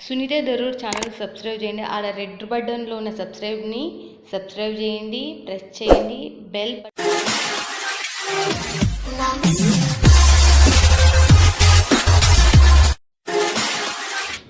Sunitha Darur channel subscribe చేయండి. ఆడ red బటన్లో ఉన్న సబ్స్క్రైబ్ చేయండి, ప్రెస్ చేయండి bell.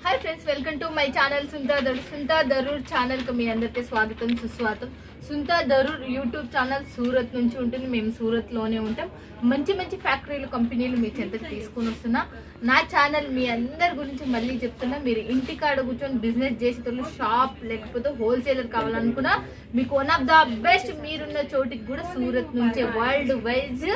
Hi friends, welcome to my channel Sunitha Darur channel కు మీ అందరికీ స్వాగతం సుస్వాగతం. సునీత దరూర్ యూట్యూబ్ ఛానల్ సూరత్ నుంచి ఉంటుంది. మేము సూరత్ లోనే ఉంటాం. మంచి మంచి ఫ్యాక్టరీలు, కంపెనీలు మీ చెంతకు తీసుకుని వస్తున్నా. నా ఛానల్ మీ అందరి గురించి మళ్ళీ చెప్తున్నా. మీరు ఇంటికాడ కూర్చొని బిజినెస్ చేసేటోళ్ళు, షాప్ లేకపోతే హోల్సేలర్ కావాలనుకున్నా మీకు వన్ ఆఫ్ ద బెస్ట్ మీరున్న చోటికి కూడా సూరత్ నుంచే వరల్డ్ వైజ్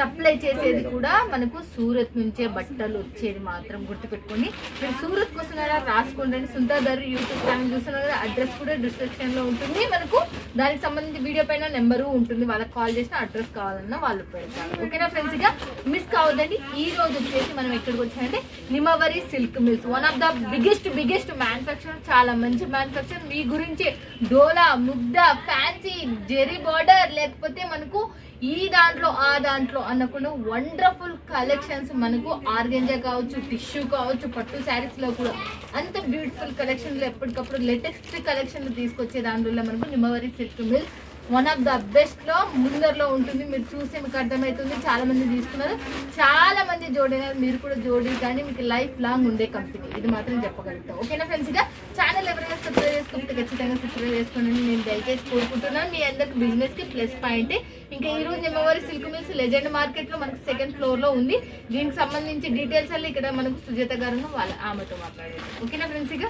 సప్లై చేసేది కూడా మనకు సూరత్ నుంచే బట్టలు వచ్చేది మాత్రం గుర్తుపెట్టుకోండి. మీరు సూరత్ వస్తున్నారా రాసుకోండి. సునీత దరూర్ యూట్యూబ్ ఛానల్ చూస్తున్నారు కదా, అడ్రస్ కూడా డిస్క్రిప్షన్ లో ఉంటుంది. మనకు దానికి సంబంధించి వీడియో పైన నెంబరు ఉంటుంది. వాళ్ళకి కాల్ చేసిన అడ్రస్ కావాలన్నా వాళ్ళు పెడతారు. ఓకేనా ఫ్రెండ్స్, ఇక మిస్ కావద్దండి. ఈ రోజు వచ్చేసి మనం ఎక్కడికి వచ్చామంటే Nimavari silk mills, one of the biggest manufacture. చాలా మంచి మ్యానుఫ్యాక్చర్. మీ గురించి డోలా, ముగ్ధ, ఫ్యాన్సీ, జెరీ బార్డర్, లేకపోతే మనకు ఈ దాంట్లో ఆ దాంట్లో అనకుండా వండర్ఫుల్ కలెక్షన్స్ మనకు ఆర్గెంజా కావచ్చు, టిష్యూ కావచ్చు, పట్టు శారీస్ లో కూడా అంత బ్యూటిఫుల్ కలెక్షన్లు ఎప్పటికప్పుడు లేటెస్ట్ కలెక్షన్లు తీసుకొచ్చే దాంట్లో మనకు Nimavari silk mills one of the best లో ముందరలో ఉంటుంది. మీరు చూస్తే మీకు అర్థమవుతుంది. చాలా మంది తీసుకున్నారు, చాలా మంది జోడినారు. మీరు కూడా జోడి కానీ మీకు లైఫ్ లాంగ్ ఉండే కంపెనీ, ఇది మాత్రం చెప్పగలుగుతాం. ఓకేనా ఫ్రెండ్స్, ఇక ఛానల్ ఎవరైనా సబ్స్క్రైబ్ చేసుకుంటే ఖచ్చితంగా సబ్స్క్రైబ్ చేసుకోండి. నేను దయచేసి కోరుకుంటున్నాను. మీ అందరికి బిజినెస్ కి ప్లస్ పాయింట్. ఇంకా ఈ రోజు నిమవరి సిల్క్ మిల్స్ లెజెండ్ మార్కెట్ లో మనకు సెకండ్ ఫ్లోర్ లో ఉంది. దీనికి సంబంధించి డీటెయిల్స్ అల్లి ఇక్కడ మనకు సుజాత గారు ఆమెతో మాట్లాడారు. ఓకేనా ఫ్రెండ్స్, ఇక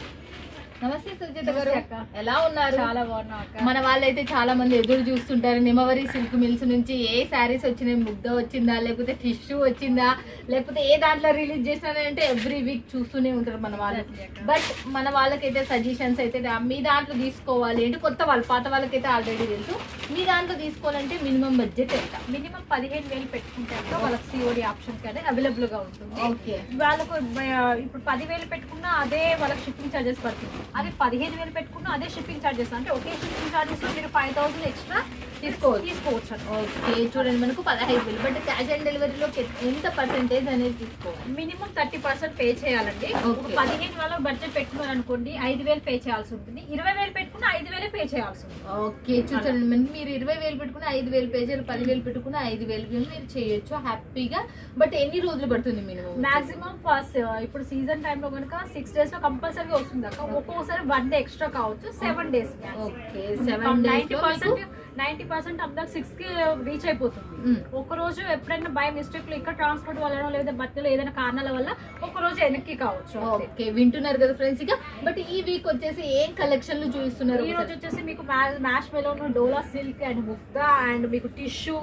నమస్తే సుజాత గారు, ఎలా ఉన్నారు? చాలా బాగున్నా. మన వాళ్ళైతే చాలా మంది ఎదురు చూస్తుంటారు నిమవరి సిల్క్ మిల్స్ నుంచి ఏ శారీస్ వచ్చినాయి, ముగ్ధ వచ్చిందా, లేకపోతే టిష్యూ వచ్చిందా, లేకపోతే ఏ దాంట్లో రిలీజ్ చేసినారంటే ఎవ్రీ వీక్ చూస్తూనే ఉంటారు మన వాళ్ళు. బట్ మన వాళ్ళకైతే సజెషన్స్ అయితే మీ దాంట్లో తీసుకోవాలి అంటే కొత్త వాళ్ళు, పాత వాళ్ళకైతే ఆల్రెడీ తెలుసు. మీ దాంట్లో తీసుకోవాలంటే మినిమం బడ్జెట్ ఎంత? మినిమం 15,000 పెట్టుకుంటే వాళ్ళకి సిఓడి ఆప్షన్ కానీ అవైలబుల్ గా ఉంటుంది. ఓకే, వాళ్ళకు ఇప్పుడు 10,000 పెట్టుకున్నా అదే వాళ్ళకి షిప్పింగ్ చార్జెస్ పడుతుంది. అదే 15,000 పెట్టుకున్నా అదే షిప్పింగ్ చార్జెస్. అంటే ఒకే షిప్పింగ్ చార్జెస్ మీరు 5,000 ఎక్స్ట్రా తీసుకోవచ్చు. ఓకే, చూడండి మనకు 15,000. బట్ క్యాష్ ఆన్ డెలివరీలో ఎంత పర్సెంటేజ్ అనేది తీసుకోవాలి? మినిమం 30% పే చేయాలండి. 15 వాళ్ళ బడ్జెట్ పెట్టుకున్నారు అనుకోండి, 5,000 పే చేయాల్సి ఉంటుంది. 20,000 పెట్టుకున్నా 5,000 పే చేయాల్సి ఉంటుంది. ఓకే, చూడండి మీరు 20,000 పెట్టుకున్న 5,000 పే చేయాలి, 10,000 పెట్టుకున్న 5,000 మీరు చేయొచ్చు హ్యాపీగా. బట్ ఎన్ని రోజులు పడుతుంది మినిమం? మాక్సిమం ఫస్ట్ ఇప్పుడు సీజన్ టైమ్ లో కనుక 6 days లో కంపల్సరీగా వస్తుంది. ఒక్కొక్కసారి 1 day ఎక్స్ట్రా కావచ్చు, 7 days. ఓకే, 7 days 90% అప్ 6 కి రీచ్ అయిపోతుంది. ఒక రోజు ఎప్పుడైనా బై మిస్టేక్ లో ఇక్కడ ట్రాన్స్పోర్ట్ వల్ల లేదా బట్టలు ఏదైనా కారణాల వల్ల ఒక రోజు వెనక్కి కావచ్చు. ఓకే, వింటున్నారు కదా ఫ్రెండ్స్. ఇక బట్ ఈ వీక్ వచ్చేసి ఏం కలెక్షన్లు చూపిస్తున్నారు? ఈ రోజు వచ్చేసి మీకు mash melon, dola silk and Mugdha and మీకు టిష్యూ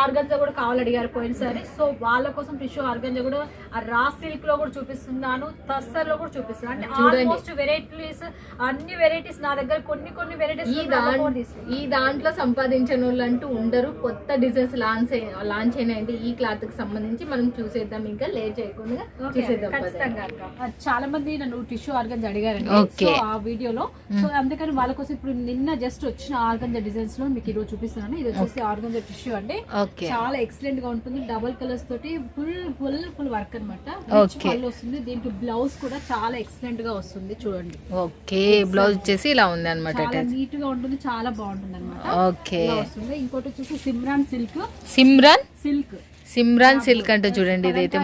ఆర్గంజా కూడా కావాలి అడిగారు పోయినసారి. సో వాళ్ళ కోసం టిష్యూ ఆర్గంజా కూడా రా సిల్క్ లో కూడా చూపిస్తున్నాను, తస్సర్ లో కూడా చూపిస్తున్నాను. అంటే ఆల్మోస్ట్ వెరైటీస్, అన్ని వెరైటీస్ నా దగ్గర కొన్ని వెరైటీస్. ఈ దాంట్లో సంపాదించిన వాళ్ళు అంటూ ఉండరు. కొత్త డిజైన్స్ లాంచ్ అయినాయంటే ఈ క్లాత్ కి సంబంధించి మనం చూసేద్దాం. ఇంకా లేట్ చేయకుండా చూసేద్దాం ఖచ్చితంగా. చాలా మంది నన్ను టిష్యూ ఆర్గంజా అడిగారండి సో ఆ వీడియోలో. సో అందుకని వాళ్ళ కోసం ఇప్పుడు నిన్న జస్ట్ వచ్చిన ఆర్గంజా డిజైన్స్ లో మీకు ఈరోజు చూపిస్తున్నాను. ఇది వచ్చేసి ఆర్గంజా టిష్యూ అంటే చాలా ఎక్సలెంట్ గా ఉంటుంది. డబుల్ కలర్స్ తోటి ఫుల్ వర్క్ అనమాట. వస్తుంది. దీనికి బ్లౌజ్ కూడా చాలా ఎక్సలెంట్ గా వస్తుంది. చూడండి, ఓకే, బ్లౌజ్ వచ్చేసి ఇలా ఉంది అనమాట. నీట్ గా ఉంటుంది, చాలా బాగుంటుంది అనమాట. ఓకే, వస్తుంది. ఇంకోటి వచ్చేసి సిమ్రాన్ సిల్క్ అంటే చూడండి, ఇదైతే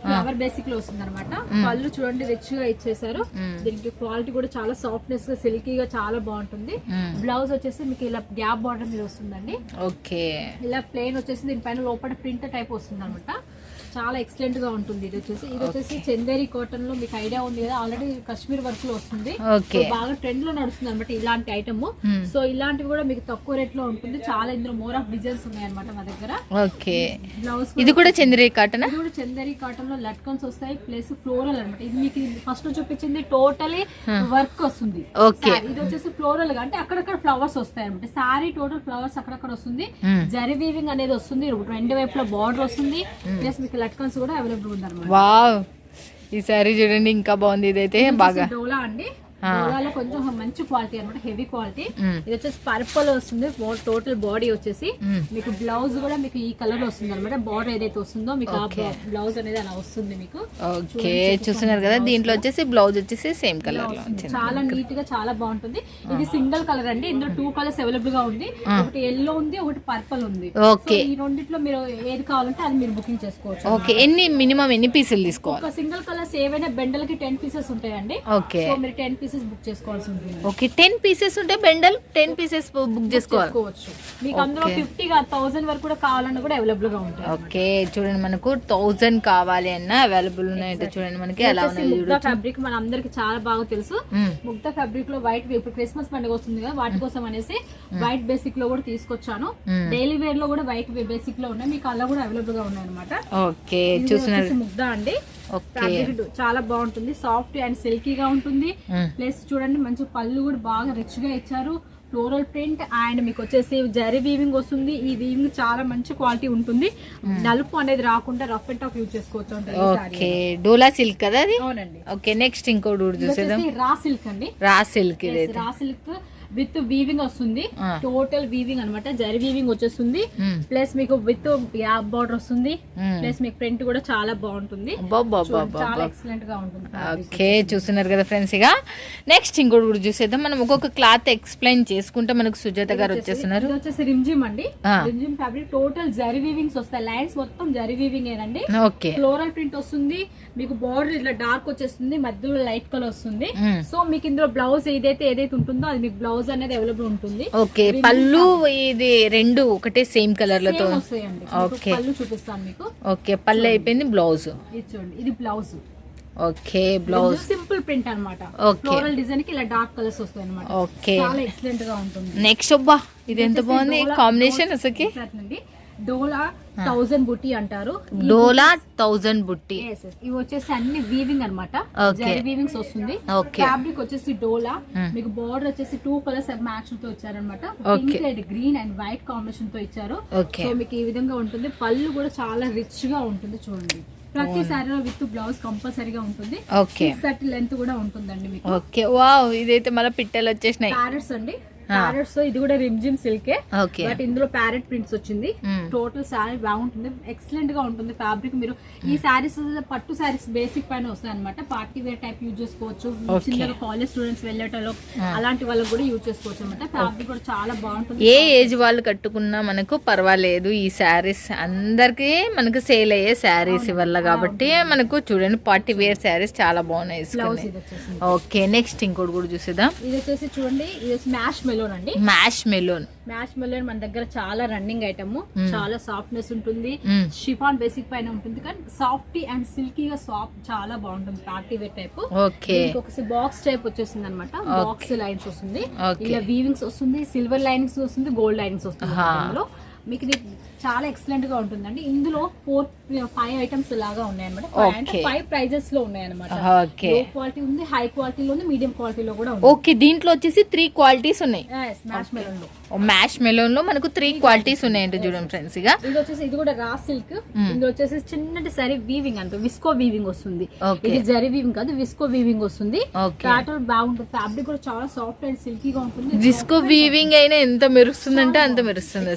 ఫ్లవర్ బేసిక్ లో వస్తుంది అనమాట. పళ్ళు చూడండి రిచ్ గా ఇచ్చేసారు. దీనికి క్వాలిటీ కూడా చాలా సాఫ్ట్నెస్ గా, సిల్కీగా చాలా బాగుంటుంది. బ్లౌజ్ వచ్చేసి మీకు ఇలా గ్యాప్ బార్డర్ మీద వస్తుందండి. ఓకే, ఇలా ప్లెయిన్ వచ్చేసి దీనిపైన లోపల ప్రింట్ టైప్ వస్తుంది అనమాట. చాలా ఎక్సలెంట్ గా ఉంటుంది. ఇది వచ్చేసి చందేరి కాటన్ లో మీకు ఐడియా ఉంది కదా, ఆల్రెడీ కాశ్మీర్ వర్క్ లో వస్తుంది. బాగా ట్రెండ్ లో నడుస్తుంది అనమాట ఇలాంటి ఐటమ్. సో ఇలాంటివి కూడా మీకు తక్కువ రేట్ లో ఉంటుంది. చాలా ఇందులో మోర్ ఆఫ్ డిజైన్స్ ఉన్నాయి అనమాట మా దగ్గర. బ్లౌజ్ ఇది కూడా చందేరి కాటన్. ఇది కూడా చందేరి కాటన్ లో లట్కన్స్ వస్తాయి, ప్లస్ ఫ్లోరల్ అనమాట. ఇది మీకు ఫస్ట్ చూపించింది టోటలీ వర్క్ వస్తుంది. ఇది వచ్చేసి ఫ్లోరల్ గా అంటే అక్కడక్కడ ఫ్లవర్స్ వస్తాయి అనమాట. సారీ టోటల్ ఫ్లవర్స్ అక్కడక్కడ వస్తుంది. జరీ వీవింగ్ అనేది వస్తుంది, రెండు వైపులో బార్డర్ వస్తుంది, ప్లస్ మీకు లట్కన్స్ కూడా అవైలబుల్ ఉంది అనమాట. వావ్, ఈ సారీ చూడండి ఇంకా బాగుంది. ఇదైతే బాగా డోలా అండి. డోలాలో కొంచెం మంచి క్వాలిటీ అనమాట, హెవీ క్వాలిటీ. ఇది వచ్చేసి పర్పుల్ వస్తుంది టోటల్ బాడీ వచ్చేసి. మీకు బ్లౌజ్ కూడా మీకు ఈ కలర్ లో వస్తుంది అనమాట, బార్డర్ ఏదైతే వస్తుందో మీకు ఆ బ్లౌజ్ అనేది అలా వస్తుంది మీకు. ఓకే చూస్తున్నారు కదా, దీంట్లో వచ్చేసి బ్లౌజ్ వచ్చేసి సేమ్ కలర్ లో చాలా నీట్ గా చాలా బాగుంటుంది. ఇది సింగిల్ కలర్ అండి, ఇందులో 2 కలర్స్ అవైలబుల్ గా ఉంది. ఒకటి ఎల్లో ఉంది, ఒకటి పర్పుల్ ఉంది. ఓకే ఈ రెండిట్లో మీరు ఏది కావాలంటే అది మీరు బుకింగ్ చేసుకోవచ్చు. ఓకే మినిమం ఎన్ని పీసులు తీసుకోవాలి? ఒక సింగిల్ కలర్స్ ఏవైనా బెండల్ కి 10 పీసెస్ ఉంటాయండి. ఓకే సో మీరు 10 పీసెస్ బుక్ చేసుకోవాల్సి ఉంటుంది. ఓకే 10 పీసెస్ ఉంటే బెండల్ 10 పీసెస్ బుక్ చేసుకోవచ్చు. మీకు అందులో 50,000 వరకు కూడా కావాలన్నా కూడా అవైలబుల్ గా ఉంటాయి. ఓకే చూడండి, మనకు 1000 కావాలి అన్న అవైలబుల్ ఉన్నాయంటే చూడండి మనకి ఎలా ఉన్నాయి. ముగ్ధా ఫ్యాబ్రిక్ మన అందరికి చాలా బాగా తెలుసు. ముగ్ధా ఫ్యాబ్రిక్ లో వైట్, ఇప్పుడు క్రిస్మస్ పండుగ వస్తుంది కదా, వాటి కోసం అనేసి వైట్ బేసిక్ లో కూడా తీసుకొచ్చాను. డైలీ వేర్ లో కూడా వైట్ బేసిక్ లో ఉన్నాయి, మీకు అలా కూడా అవైలబుల్ గా ఉన్నాయి అనమాట. ఓకే చూస్తున్నారు ముగ్ధా అండి, చాలా బాగుంటుంది, సాఫ్ట్ అండ్ సిల్కీగా ఉంటుంది. ప్లస్ చూడండి మంచి పళ్ళు కూడా బాగా రిచ్ గా ఇచ్చారు, ఫ్లోరల్ ప్రింట్ అండ్ మీకు వచ్చేసి జరీ వీవింగ్ వస్తుంది. ఈ వీవింగ్ చాలా మంచి క్వాలిటీ ఉంటుంది, నలుపు అనేది రాకుండా రఫ్ అండ్ టఫ్ యూజ్ చేసుకోవచ్చు. ఓకే డోలా సిల్క్ కదా అది? అవునండి. ఓకే నెక్స్ట్ ఇంకోటి చూసేద్దాం. రా సిల్క్ అండి, raw silk. Raw silk with weaving వస్తుంది, టోటల్ వీవింగ్ అనమాట, జరీ వీవింగ్ వచ్చేస్తుంది. ప్లస్ మీకు విత్ గ్యాప్ బార్డర్ వస్తుంది. ప్లస్ మీకు ప్రింట్ కూడా చాలా బాగుంటుంది, చాలా ఎక్సలెంట్ గా ఉంటుంది. ఓకే చూస్తున్నారు కదా ఫ్రెండ్స్, ఇక నెక్స్ట్ ఇంకోటి కూడా చూసేద్దాం. మనం ఒక్కొక్క క్లాత్ ఎక్స్ప్లెయిన్ చేసుకుంటే మనకు సుజాత గారు వచ్చేస్తున్నారు. వచ్చేసి రిమ్జిమ్ అండి, రిమ్జిమ్ ఫ్యాబ్రిక్ టోటల్ జరీ వీవింగ్స్ వస్తాయి, లైన్స్ మొత్తం జరీ వీవింగ్ ఏనండి. ఓకే ఫ్లోరల్ ప్రింట్ వస్తుంది, మీకు బార్డర్ ఇట్లా డార్క్ వచ్చేస్తుంది, మధ్యలో లైట్ కలర్ వస్తుంది. సో మీకు ఇందులో బ్లౌజ్ ఏదైతే ఉంటుందో అది మీకు బ్లౌజ్ అనేది అవైలబుల్ ఉంటుంది. ఓకే పళ్ళు ఇది రెండు ఒకటే సేమ్ కలర్ లతో వస్తాయండి. పళ్ళు చూపిస్తాను మీకు. ఓకే పళ్ళు అయిపోయింది, బ్లౌజ్ చూడండి ఇది blouse. Okay blouse simple print అన్నమాట, ఫ్లోరల్ డిజైన్ కి ఇలా డార్క్ కలర్స్ వస్తాయి అన్నమాట. ఓకే చాలా ఎక్సలెంట్ గా ఉంటుంది. నెక్స్ట్ అబ్బా ఇది ఎంత బాగుంది కాంబినేషన్ అసలుకి. డోలా 1000 బుట్టి అంటారు, డోలా 1000 బుట్టి. ఇవి వచ్చేసి అన్ని వీవింగ్ అనమాట, వీవింగ్స్ వస్తుంది. ఫ్యాబ్రిక్ వచ్చేసి డోలా, మీకు బార్డర్ వచ్చేసి 2 కలర్స్ మ్యాచ్ తో ఇచ్చారనమాట, pink and green and white combination తో ఇచ్చారు. సో మీకు ఈ విధంగా ఉంటుంది, పళ్ళు కూడా చాలా రిచ్ గా ఉంటుంది. చూడండి ప్రతి సారీలో విత్ బ్లౌజ్ కంపల్సరీగా ఉంటుంది. లెంత్ కూడా ఉంటుందండి మీకు. ఓకే వావ్ ఇదైతే మళ్ళీ పిట్టలు వచ్చేసినాయి. ప్యారెట్స్ అండి, ప్యారెట్స్. ఇది కూడా రిమ్జిమ్ సిల్కే, బట్ ఇందులో ప్యారెట్ ప్రింట్స్ వచ్చింది. టోటల్ సారీ బాగుంటుంది, ఎక్సలెంట్ గా ఉంటుంది ఫ్యాబ్రిక్. మీరు ఈ సారీస్ పట్టు సారీస్ బేసిక్ పైన వస్తాయి అనమాట, పార్టీ వేర్ టైప్ యూజ్ చేసుకోవచ్చు. చిన్నగా కాలేజ్ స్టూడెంట్స్ వెళ్ళేటలో అలాంటి వాళ్ళకి కూడా యూజ్ చేసుకోవచ్చు అనమాట. ఫ్యాబ్రిక్ కూడా చాలా బాగుంటుంది, ఏ ఏజ్ వాళ్ళు కట్టుకున్నా మనకు పర్వాలేదు. ఈ శారీస్ అందరికి మనకు సేల్ అయ్యే శారీస్ వల్ల కాబట్టి మనకు చూడండి పార్టీ వేర్ శారీస్ చాలా బాగున్నాయి. ఓకే నెక్స్ట్ ఇంకోటి కూడా చూసేద్దాం. ఇది వచ్చేసి చూడండి, ఇది స్మాష్ మెలోన్ అండి. మ్యాష్ మెలోన్ మన దగ్గర చాలా రన్నింగ్ ఐటమ్, చాలా సాఫ్ట్నెస్ ఉంటుంది, షిఫాన్ బేసిక్ పైన ఉంటుంది, కానీ సాఫ్ట్ అండ్ సిల్కీగా సాఫ్ట్ చాలా బాగుంటుంది, పార్టీ వేర్ టైప్. ఓకే ఒకసారి బాక్స్ టైప్ వచ్చేసింది అనమాట, బాక్స్ లైన్స్ వస్తుంది, ఇలా వీవింగ్స్ వస్తుంది, సిల్వర్ లైనింగ్స్ వస్తుంది, గోల్డ్ లైనింగ్స్ వస్తుంది. అందులో మీకు చాలా ఎక్సలెంట్ గా ఉంటుందండి. ఇందులో 4-5 ఐటమ్స్ లాగా ఉన్నాయి అనమాట, 5 ప్రైజెస్ లో ఉన్నాయి అనమాట. లో క్వాలిటీ ఉంది, హై క్వాలిటీలో ఉంది, మీడియం క్వాలిటీలో కూడా ఉంది. ఓకే దీంట్లో వచ్చేసి 3 క్వాలిటీస్ ఉన్నాయి. మ్యాష్ మెలోన్ లో మ్యాష్ మెలోన్ లో మనకు 3 క్వాలిటీస్ ఉన్నాయంటే చూడండి ఫ్రెండ్స్. ఇక ఇది వచ్చేసి ఇది కూడా రా సిల్క్, ఇందులో వచ్చేసి చిన్నటి సరీ వీవింగ్ అంటే విస్కో వీవింగ్ వస్తుంది. ఇది జరీ వీవింగ్ కాదు, విస్కో వీవింగ్ వస్తుంది. ప్యాటర్న్ బాగుంటుంది, ఫ్యాబ్రిక్ కూడా చాలా సాఫ్ట్ అండ్ సిల్కీగా ఉంటుంది. విస్కో వీవింగ్ అయినా ఎంత మెరుస్తుందంటే అంత మెరుస్తుంది.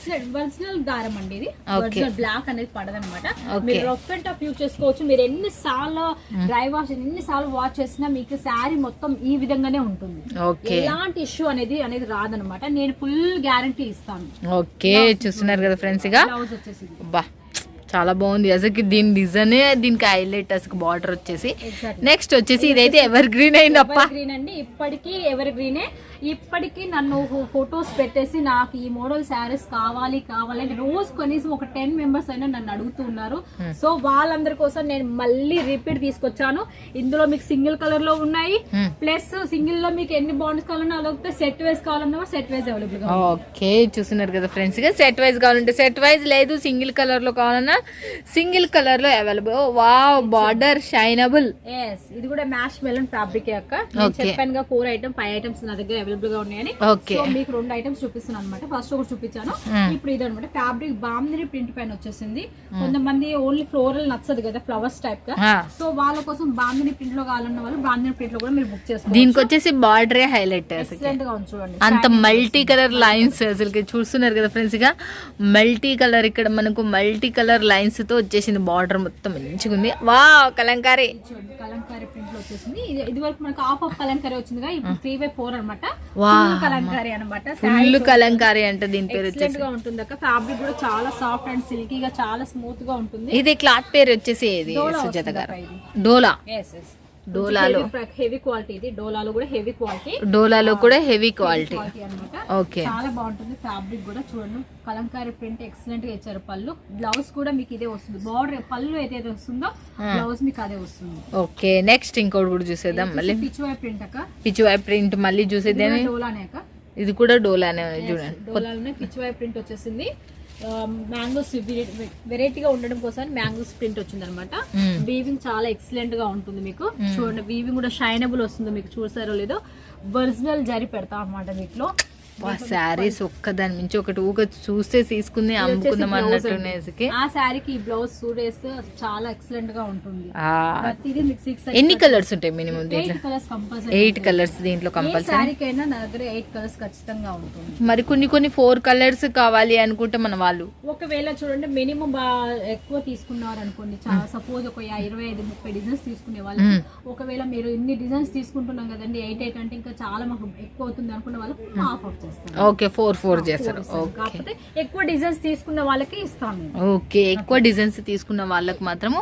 ఒరిజినల్ దారం అండి ఇది, ఒరిజినల్ బ్లాక్ అనేది పడదనమాట. మీరు రఫ్ అండ్ టఫ్ యూజ్ చేసుకోవచ్చు. మీరు ఎన్నిసార్లు డ్రై వాష్ ఎన్నిసార్లు వాష్ చేసినా మీకు శారీ మొత్తం ఈ విధంగానే ఉంటుంది, ఎలాంటి ఇష్యూ అనేది రాదనమాట. నేను ఫుల్ గ్యారంటీ ఇస్తాను. ఓకే చూస్తున్నారు కదా ఫ్రెండ్స్, ఇక బా చాలా బాగుంది అసలు. దీని డిజైన్ దీనికి హైలైట్ అసలు బార్డర్ వచ్చేసి. నెక్స్ట్ వచ్చేసి ఇదైతే ఎవర్ గ్రీన్ అయింది అప్ప, గ్రీన్ అండి, ఇప్పటికీ ఎవర్ గ్రీనే. ఇప్పటికీ నన్ను ఫొటోస్ పెట్టేసి నాకు ఈ మోడల్ శారీస్ కావాలి అంటే రోజు కనీసం ఒక 10 మెంబర్స్ అయినా నన్ను అడుగుతూ ఉన్నారు. సో వాళ్ళందరి కోసం నేను మళ్ళీ రిపీట్ తీసుకొచ్చాను. ఇందులో మీకు సింగిల్ కలర్ లో ఉన్నాయి, ప్లస్ సింగిల్ లో మీకు ఎన్ని బాండ్స్ కావాలన్నా అలాగే సెట్ వైజ్ కావాలన్నా సెట్ వైజ్ అవైలబుల్ గా. ఓకే చూస్తున్నారు కదా ఫ్రెండ్స్, గా సెట్ వైజ్ కావాలంటే సెట్ వైజ్, లేదు సింగిల్ కలర్ లో కావాలన్నా సింగిల్ కలర్ లో అవైలబుల్. Wow border షైనబుల్. ఇది కూడా మ్యాష్ మెలోన్ ఫ్యాబ్రిక్ యొక్క చెప్పాను 4 ఐటమ్ 5 ఐటమ్స్ నా దగ్గర అవైలబుల్ గా ఉన్నాయని. ఓకే. సో మీకు 2 ఐటమ్స్ చూపిస్తున్నాను అనమాట. ఫస్ట్ ఒకటి చూపించాను, ఇప్పుడు ఇది అనమాట. ఫ్యాబ్రిక్ బాందిని ప్రింట్ పైన వచ్చేసింది. కొంతమంది ఓన్లీ ఫ్లోరల్ నచ్చదు కదా, ఫ్లవర్స్ టైప్ గా. సో వాళ్ళ కోసం బాందిని ప్రింట్ లో కావాలన్న వాళ్ళు బాందిని ప్రింట్ లో కూడా మీరు బుక్ చేసుకోవచ్చు. దీనికి వచ్చేసి బార్డరే హైలైట్, ఎక్సలెంట్ గా ఉంది చూడండి. అంత మల్టీ కలర్ లైన్స్ అసలు చూస్తున్నారు కదా ఫ్రెండ్స్. ఇక మల్టీ కలర్, ఇక్కడ మనకు మల్టీ కలర్ లైన్స్ తో వచ్చేసింది. బార్డర్ మొత్తం మంచిగా ఉంది. వా కలంకారీ, కలంకారీ ప్రింట్ లో వచ్చేసింది. ఇది వరకు మనకు హాఫ్ ఆఫ్ కలంకారీ వచ్చిందిగా, ఇప్పుడు 3/4 అనమాట. ఫుల్ కలంకారీ అనమాట. ఫుల్ కలంకారీ అంటే దీని పేరు ఎక్సలెంట్ గా ఉంటుంది అక్క. ఫ్యాబ్రిక్ కూడా చాలా సాఫ్ట్ అండ్ సిల్కీగా చాలా స్మూత్ గా ఉంటుంది. ఇది క్లాత్ పేరు వచ్చేసి ఏది సుజాత గారు? డోలా. డోలాలో హెవీ క్వాలిటీ, ఇది డోలాలో కూడా హెవీ క్వాలిటీ. డోలాలో కూడా హెవీ క్వాలిటీ అన్నమాట. ఓకే, చాలా బాగుంటుంది. ఫ్యాబ్రిక్ కూడా చూడండి, కలంకారీ ప్రింట్ ఎక్సలెంట్ గా ఇచ్చారు. పళ్ళు బ్లౌజ్ కూడా మీకు ఇదే వస్తుంది. బార్డర్ పళ్ళు ఏదైతే వస్తుందో బ్లౌజ్ మీకు అదే వస్తుంది. ఓకే, నెక్స్ట్ ఇంకోటి కూడా చూసేద్దాం. మళ్ళీ పిచ్చువై ప్రింట్ అక్క, పిచ్చువై ప్రింట్ మళ్ళీ చూసేద్దాం. డోలానే అక్క, ఇది కూడా డోలానే చూడండి. డోలాలోనే పిచ్చువై ప్రింట్ వచ్చేసింది. మ్యాంగోస్ వెరైటీగా ఉండడం కోసం మ్యాంగోస్ ప్రింట్ వచ్చింది అనమాట. వీవింగ్ చాలా ఎక్సలెంట్ గా ఉంటుంది మీకు. చూడండి, వీవింగ్ కూడా షైనబుల్ వస్తుంది. మీకు చూసారో లేదో, ఒరిజినల్ జరి పెడతాం అనమాట వీటిలో. శారీస్ ఒక్కదాని మించి ఒకటి ఊగ చూస్తే తీసుకుంది అమ్ముకుందాం అన్నట్టు. ఆ శారీకి ఈ బ్లౌజ్ సూట్ వేస్తే చాలా ఎక్సలెంట్ గా ఉంటుంది. ప్రతిదీ మీకు 6 ఎన్ని కలర్స్ ఉంటాయి మినిమం? 8 colours compulsory. 8 కలర్స్ దీంట్లో కంపల్సరీ. శారీకైనా నా దగ్గర 8 కలర్స్ ఖచ్చితంగా ఉంటుంది. మరి కొన్ని 4 కలర్స్ కావాలి అనుకుంటే మన వాళ్ళు ఒకవేళ చూడండి మినిమం ఎక్కువ తీసుకున్నారు అనుకోండి, సపోజ్ ఒక 25-30 డిజైన్స్ తీసుకునే వాళ్ళు, ఒకవేళ మీరు ఇన్ని డిజైన్స్ తీసుకుంటున్నాం కదండి, 8 అంటే ఇంకా చాలా మాకు ఎక్కువ అవుతుంది అనుకున్న వాళ్ళకి హాఫ్ ఆఫ్ చేస్తారు. ఓకే, 4 చేస్తారు. కాకపోతే ఎక్కువ డిజైన్స్ తీసుకున్న వాళ్ళకి ఇస్తాను. ఓకే, ఎక్కువ డిజైన్స్ తీసుకున్న వాళ్ళకి మాత్రము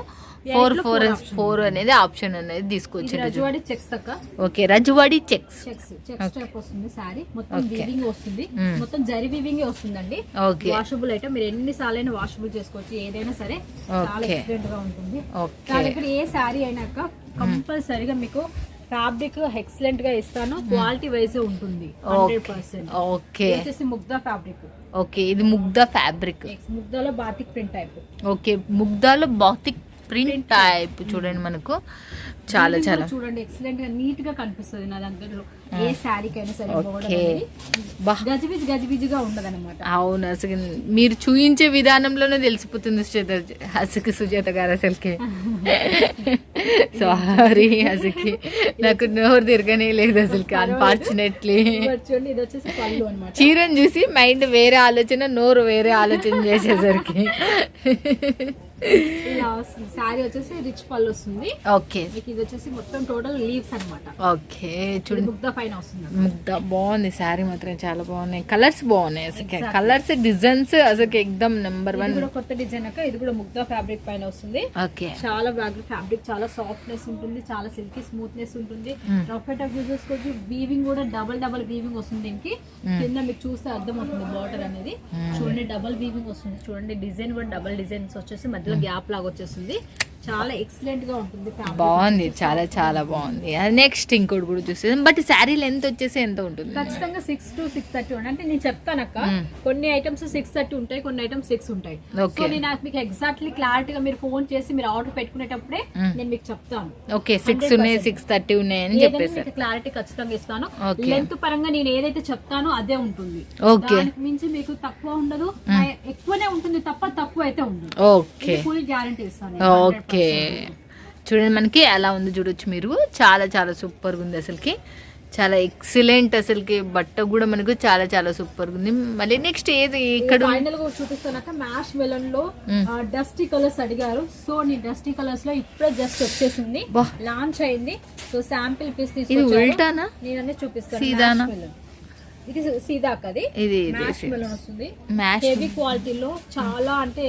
4 అనేది ఆప్షన్ అనేది తీసుకోవచ్చు. రజువాడి చెక్స్ అక్క. ఓకే, రజువాడి చెక్స్ టైప్ వస్తుంది. సారీ మొత్తం వీవింగ్ వస్తుంది, మొత్తం జరి వీవింగ్ వస్తుందండి. ఓకే, వాషబుల్ ఐటమ్, మీరు ఎన్ని సార్లు అయినా వాషబుల్ చేసుకోవచ్చు. ఏదైనా సరే చాలా ఎక్సలెంట్ గా ఉంటుంది. నా దగ్గర ఏ సారీ అయినాక కంపల్సరీగా మీకు ఫ్యాబ్రిక్ ఎక్సలెంట్ గా ఇస్తాను. క్వాలిటీ వైజ్ ఉంటుంది 100%. ఓకే, వచ్చేసి ముగ్ధా ఫ్యాబ్రిక్. ఓకే, ఇది ముగ్ధా ఫ్యాబ్రిక్. ముగ్ధాలో బాతిక్ ప్రింట్ టైప్. ఓకే, ముగ్ధాలో బాతిక్ ప్రింట్ టైప్ చూడండి. మనకు చాలా చూడండి ఎక్సలెంట్ గా నీట్ గా కనిపిస్తుంది. నా దగ్గర ఏ శారీకైనా సరే గజిబిజిగా ఉండదు అనమాట. అవును, అసలు మీరు చూయించే విధానంలోనే తెలిసిపోతుంది సుజాత గారు. అసలుకి సారీ, అసలుకి నాకు నోరు తిరగనే లేదు అసలుకి. అన్ఫార్చునేట్లీ ఇది వచ్చేసి పళ్ళు అన్నమాట. చీరను చూసి మైండ్ వేరే ఆలోచన, నోరు వేరే ఆలోచన చేసేసరికి ఇలా వస్తుంది. శారీ వచ్చేసి రిచ్ పళ్ళు వస్తుంది. ఓకే, ఇది వచ్చేసి మొత్తం టోటల్ లీవ్స్ అన్నమాట. ఓకే, చూడండి ముగ్ధా పైన వస్తుంది. ముగ్ధా బాగుంది. శారీ మాత్రం చాలా బాగున్నాయి. కలర్స్ బాగున్నాయి అసలు. కలర్స్ డిజైన్స్ అసలు ఎక్దమ్ నెంబర్ 1. కూడా కొత్త డిజైన్ అక్క. ఇది కూడా ముగ్ధా ఫ్యాబ్రిక్ పైన వస్తుంది. ఓకే, చాలా ఫ్యాబ్రిక్ చాలా సాఫ్ట్నెస్ ఉంటుంది, చాలా సిల్కీ స్మూత్నెస్ ఉంటుంది. రఫ్ అండ్ టఫ్ యూజ్ చేసుకోవచ్చు. వీవింగ్ కూడా డబల్ వీవింగ్ వస్తుంది. దీనికి కింద మీకు చూస్తే అర్థం అవుతుంది బార్డర్ అనేది. చూడండి, డబల్ వీవింగ్ వస్తుంది. చూడండి, డిజైన్ కూడా డబల్ డిజైన్స్ వచ్చేసి మధ్యలో గ్యాప్ లాగా వచ్చేస్తుంది. చాలా ఎక్సలెంట్ గా ఉంటుంది. బాగుంది, చాలా బాగుంది. నెక్స్ట్ ఇంకోటి కూడా చూసేది. బట్ శారీ లెంత్ వచ్చేసి ఎంత ఉంటుంది? ఖచ్చితంగా 6 to 6:30 ఉంటుంది. అంటే నేను చెప్తానక్క, కొన్ని ఐటమ్స్ 6:30 ఉంటాయి, కొన్ని ఐటమ్స్ 6 ఉంటాయి. సో నేను మీకు ఎగ్జాక్ట్లీ క్లారిటీగా మీరు ఫోన్ చేసి మీరు ఆర్డర్ పెట్టుకునేటప్పుడే నేను మీకు చెప్తాను. ఓకే, 6 ఉన్నాయి, 6:30 ఉన్నాయి అని చెప్పేసి క్లారిటీ ఖచ్చితంగా ఇస్తాను. లెంత్ పరంగా నేను ఏదైతే చెప్తానో అదే ఉంటుంది. దానికి మించి మీకు తక్కువ ఉండదు, ఎక్కువనే ఉంటుంది తప్ప తక్కువ అయితే ఉండదు. ఓకే, ఫుల్ గ్యారంటీ ఇస్తాను. ఓకే, చూడండి మనకి ఎలా ఉంది చూడొచ్చు మీరు. చాలా సూపర్గా ఉంది అసలుకి. చాలా ఎక్సలెంట్ అసలుకి. బట్ట కూడా మనకు చాలా సూపర్ ఉంది. మళ్ళీ నెక్స్ట్ ఏది ఇక్కడ ఫైనల్ గా చూపిస్తానక మ్యాష్ మెలన్ లో డస్టీ కలర్స్ అడిగారు. సో నేను డస్టీ కలర్స్ లో ఇప్పుడే జస్ట్ వచ్చేసింది, లాంచ్ అయింది. సో శాంపిల్ పీస్ తీసుకొచ్చాను. నేను అన్నీ చూపిస్తాను. ఇది సీదా అది మ్యాష్ మెలన్ వస్తుంది. హెవీ క్వాలిటీలో చాలా, అంటే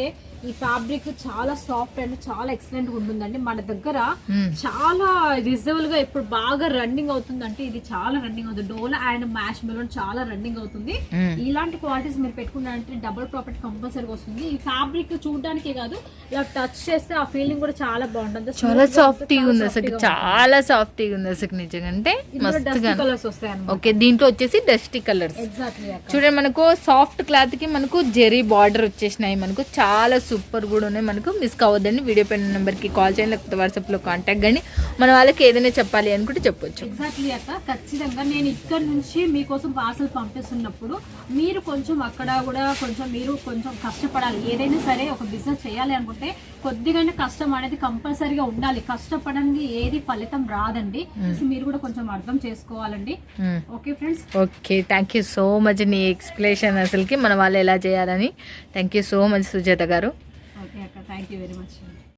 ఈ ఫ్యాబ్రిక్ చాలా సాఫ్ట్ అండ్ చాలా ఎక్సలెంట్ ఉంటుందండి. మన దగ్గర చాలా రిజర్వ్ గా ఇప్పుడు బాగా రన్నింగ్ అవుతుంది. అంటే ఇది చాలా రన్నింగ్ అవుతుంది. డోలా అండ్ మ్యాష్ మెలన్ చాలా రన్నింగ్ అవుతుంది. ఇలాంటి క్వాలిటీస్ మీరు పెట్టుకున్నారంటే డబుల్ ప్రాఫిట్ కంపల్సరీగా వస్తుంది. ఈ ఫ్యాబ్రిక్ చూడడానికే కాదు, ఇలా టచ్ చేస్తే ఆ ఫీలింగ్ కూడా చాలా బాగుంటుంది. చాలా సాఫ్టీగా ఉంది అసలు, చాలా సాఫ్టీగా ఉంది అసలు నిజంగా. అంటే మస్తుగా కలర్స్ వస్తాయి. ఓకే, దీంట్లో వచ్చేసి డస్టీ కలర్స్. ఎగ్జాక్ట్లీ చూడండి, మనకు సాఫ్ట్ క్లాత్ కి మనకు జెరీ బార్డర్ వచ్చేసినాయి. మనకు చాలా సూపర్ కూడా ఉన్నాయి. మనకు మిస్ కావద్దండి. వీడియో పైన నెంబర్కి కాల్ చేయండి, లేకపోతే వాట్సాప్లో కాంటాక్ట్ కానీ మన వాళ్ళకి ఏదైనా చెప్పాలి అనుకుంటే చెప్పొచ్చు. ఎగ్జాక్ట్లీ అక్క, ఖచ్చితంగా నేను ఇక్కడ నుంచి మీకోసం పార్సల్ పంపిస్తున్నప్పుడు మీరు కొంచెం అక్కడ కూడా మీరు కొంచెం కష్టపడాలి. ఏదైనా సరే ఒక బిజినెస్ చేయాలి అనుకుంటే కొద్దిగా కష్టం అనేది కంపల్సరీగా ఉండాలి. కష్టపడానికి ఏది ఫలితం రాదండి. సో మీరు కూడా కొంచెం అర్థం చేసుకోవాలండి. Okay friends, okay, thank you so much నీ ఎక్స్ప్లెనేషన్ అసలుకి మన వాళ్ళు ఎలా చేయాలని. Thank you so much Sujatha గారు. ఓకే అక్క, థ్యాంక్ యూ వెరీ మచ్.